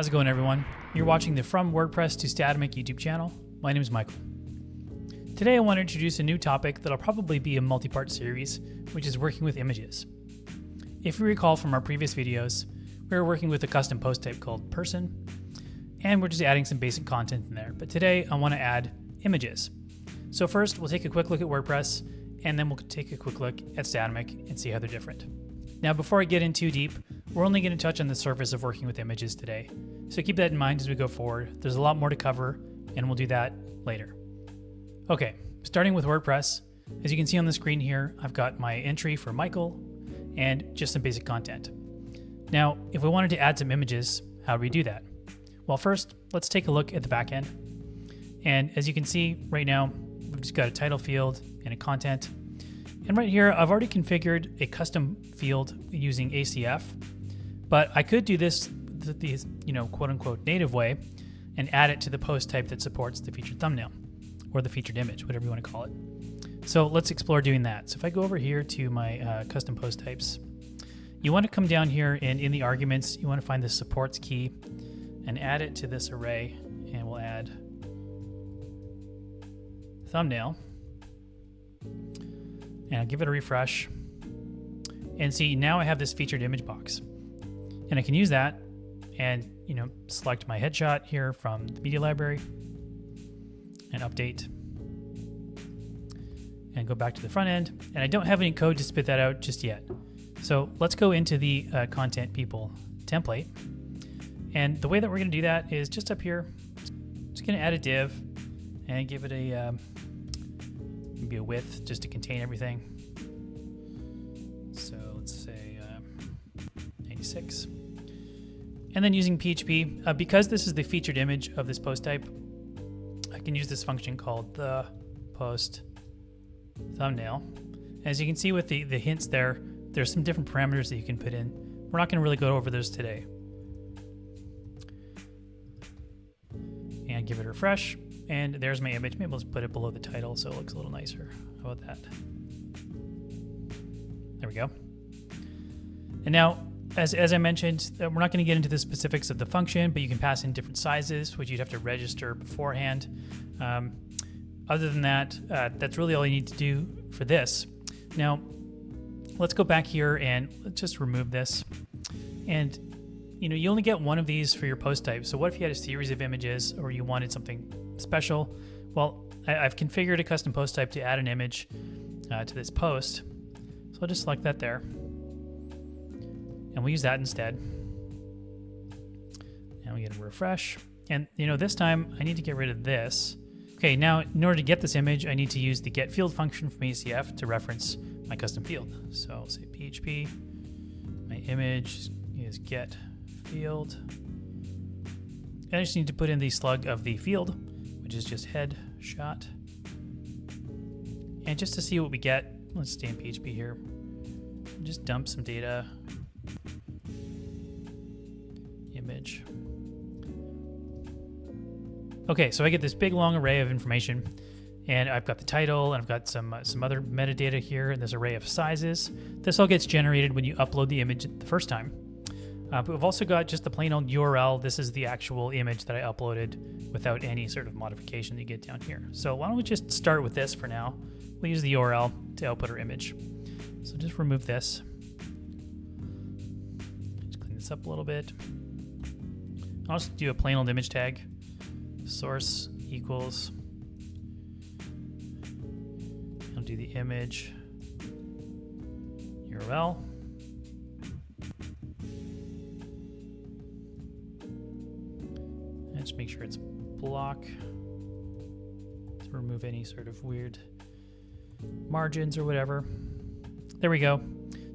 How's it going, everyone? You're watching the From WordPress to Statamic YouTube channel. My name is Michael. Today I want to introduce a new topic that'll probably be a multi-part series, which is working with images. If you recall from our previous videos, we were working with a custom post type called person, and we're just adding some basic content in there. But today I want to add images. So first we'll take a quick look at WordPress, and then we'll take a quick look at Statamic and see how they're different. Now, before I get in too deep, we're only going to touch on the surface of working with images today. So keep that in mind as we go forward. There's a lot more to cover, and we'll do that later. Okay, starting with WordPress. As you can see on the screen here, I've got my entry for Michael and just some basic content. Now, if we wanted to add some images, how do we do that? Well, first, let's take a look at the back end. And as you can see right now, we've just got a title field and a content. And right here, I've already configured a custom field using ACF, but I could do this the quote unquote native way and add it to the post type that supports the featured thumbnail or the featured image, whatever you want to call it. So let's explore doing that. So if I go over here to my custom post types, you want to come down here and in the arguments, you want to find the supports key and add it to this array, and we'll add thumbnail. And I'll give it a refresh. And see, now I have this featured image box. And I can use that and select my headshot here from the media library and update. And go back to the front end. And I don't have any code to spit that out just yet. So let's go into the content people template. And the way that we're going to do that is just up here. Just going to add a div and give it a maybe a width just to contain everything. So let's say 86. And then using PHP, because this is the featured image of this post type, I can use this function called the post thumbnail. As you can see with the hints there, there's some different parameters that you can put in. We're not going to really go over those today. And give it a refresh. And there's my image. Maybe let's put it below the title so it looks a little nicer. How about that? There we go. And now, as I mentioned, we're not going to get into the specifics of the function, but you can pass in different sizes, which you'd have to register beforehand. Other than that, that's really all you need to do for this. Now, let's go back here and let's just remove this. And you only get one of these for your post type. So what if you had a series of images or you wanted something special? Well, I've configured a custom post type to add an image to this post. So I'll just select that there. And we'll use that instead. And we get a refresh. And this time I need to get rid of this. Okay, now in order to get this image, I need to use the get field function from ACF to reference my custom field. So I'll say PHP, my image is get field. And I just need to put in the slug of the field, which is just head shot. And just to see what we get, let's stay in PHP here. Just dump some data. Image. Okay, so I get this big long array of information, and I've got the title, and I've got some other metadata here, and this array of sizes. This all gets generated when you upload the image the first time. But we've also got just the plain old URL. This is the actual image that I uploaded without any sort of modification that you get down here. So why don't we just start with this for now? We'll use the URL to output our image. So just remove this. Just clean this up a little bit. I'll just do a plain old image tag. Source equals. I'll do the image URL. Just make sure it's block to remove any sort of weird margins or whatever. There we go.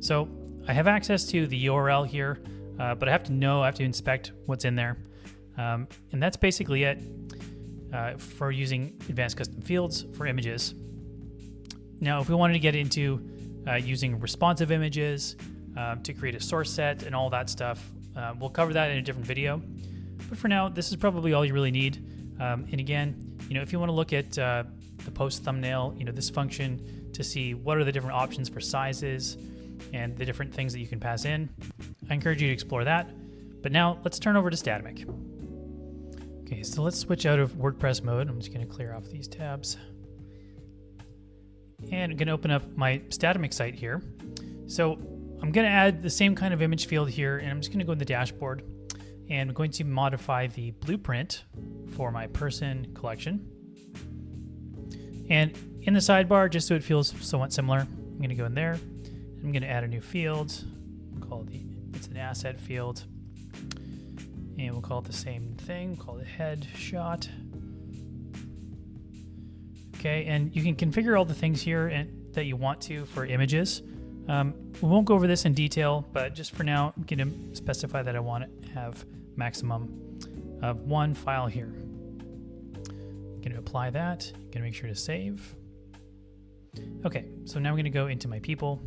So I have access to the URL here, but I have to inspect what's in there. And that's basically it for using advanced custom fields for images. Now, if we wanted to get into using responsive images to create a source set and all that stuff, we'll cover that in a different video. But for now, this is probably all you really need. And again, if you want to look at the post thumbnail, this function to see what are the different options for sizes and the different things that you can pass in, I encourage you to explore that. But now let's turn over to Statamic. Okay, so let's switch out of WordPress mode. I'm just going to clear off these tabs. And I'm going to open up my Statamic site here. So I'm going to add the same kind of image field here, and I'm just going to go in the dashboard, and I'm going to modify the blueprint for my person collection. And in the sidebar, just so it feels somewhat similar, I'm going to go in there. I'm going to add a new field. It's an asset field. And we'll call it the same thing, call it headshot. Okay, and you can configure all the things here that you want to for images. We won't go over this in detail, but just for now, I'm going to specify that I want to have maximum of 1 file here. I'm going to apply that, I'm going to make sure to save. Okay, so now I'm going to go into my people,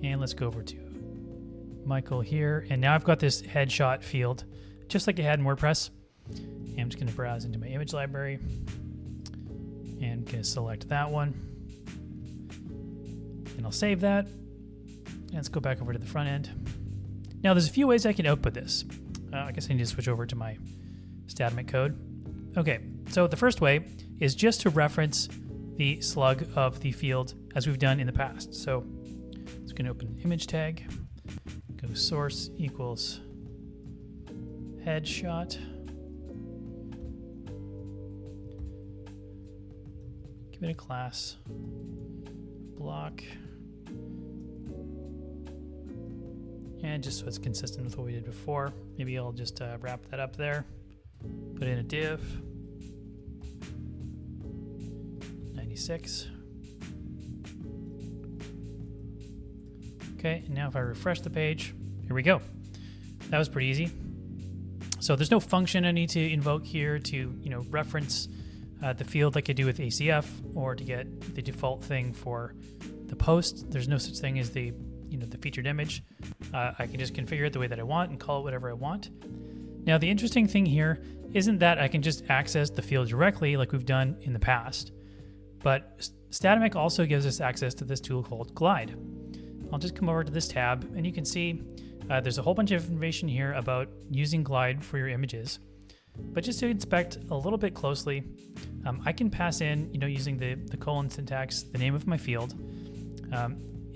and let's go over to Michael here, and now I've got this headshot field just like I had in WordPress. And I'm just going to browse into my image library and I'm going to select that one, and I'll save that. And let's go back over to the front end. Now there's a few ways I can output this. I guess I need to switch over to my Statamic code. Okay, so the first way is just to reference the slug of the field as we've done in the past. So it's going to open an image tag. Go source equals headshot. Give it a class block. And just so it's consistent with what we did before, maybe I'll just wrap that up there. Put in a div. 96. Okay, and now if I refresh the page, here we go. That was pretty easy. So there's no function I need to invoke here to, reference the field like I do with ACF, or to get the default thing for the post. There's no such thing as the featured image. I can just configure it the way that I want and call it whatever I want. Now the interesting thing here isn't that I can just access the field directly like we've done in the past, but Statamic also gives us access to this tool called Glide. I'll just come over to this tab, and you can see there's a whole bunch of information here about using Glide for your images. But just to inspect a little bit closely, I can pass in, using the colon syntax, the name of my field,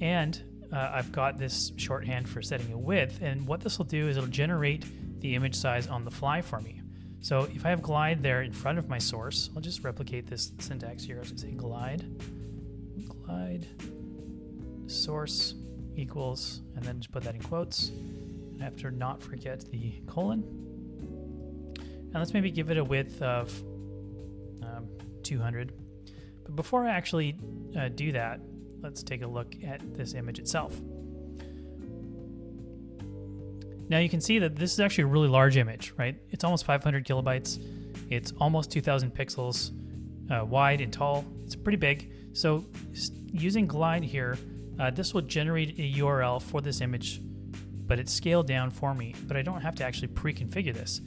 and I've got this shorthand for setting a width. And what this will do is it'll generate the image size on the fly for me. So if I have Glide there in front of my source, I'll just replicate this syntax here. I'll just say glide source equals, and then just put that in quotes. And I have to not forget the colon. And let's maybe give it a width of 200. But before I actually do that, let's take a look at this image itself. Now you can see that this is actually a really large image, right? It's almost 500 kilobytes. It's almost 2,000 pixels wide and tall. It's pretty big. So using Glide here, this will generate a URL for this image, but it's scaled down for me, but I don't have to actually pre-configure this.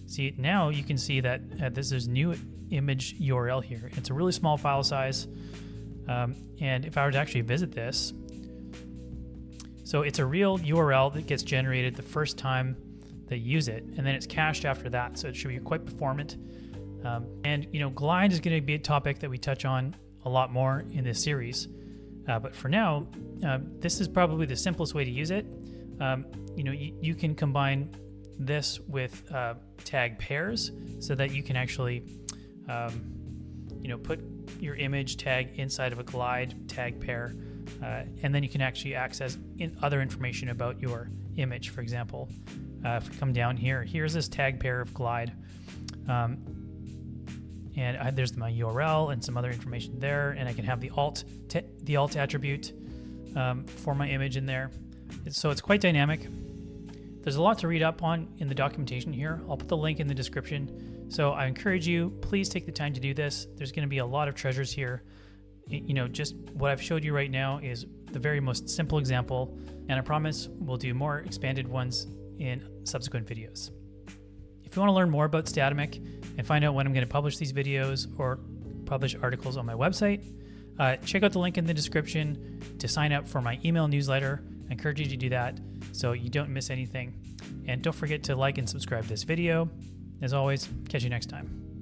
See, now you can see that this is new image URL here. It's a really small file size. And if I were to actually visit this, so it's a real URL that gets generated the first time they use it, and then it's cached after that, so it should be quite performant. And Glide is going to be a topic that we touch on a lot more in this series. But for now, this is probably the simplest way to use it. You can combine this with tag pairs so that you can actually, put your image tag inside of a Glide tag pair, and then you can actually access other information about your image. For example, if we come down here, here's this tag pair of Glide. And there's my URL and some other information there, and I can have the alt attribute for my image in there. So it's quite dynamic. There's a lot to read up on in the documentation here. I'll put the link in the description. So I encourage you, please take the time to do this. There's going to be a lot of treasures here. Just what I've showed you right now is the very most simple example, and I promise we'll do more expanded ones in subsequent videos. If you want to learn more about Statamic and find out when I'm going to publish these videos or publish articles on my website, check out the link in the description to sign up for my email newsletter. I encourage you to do that so you don't miss anything. And don't forget to like and subscribe to this video. As always, catch you next time.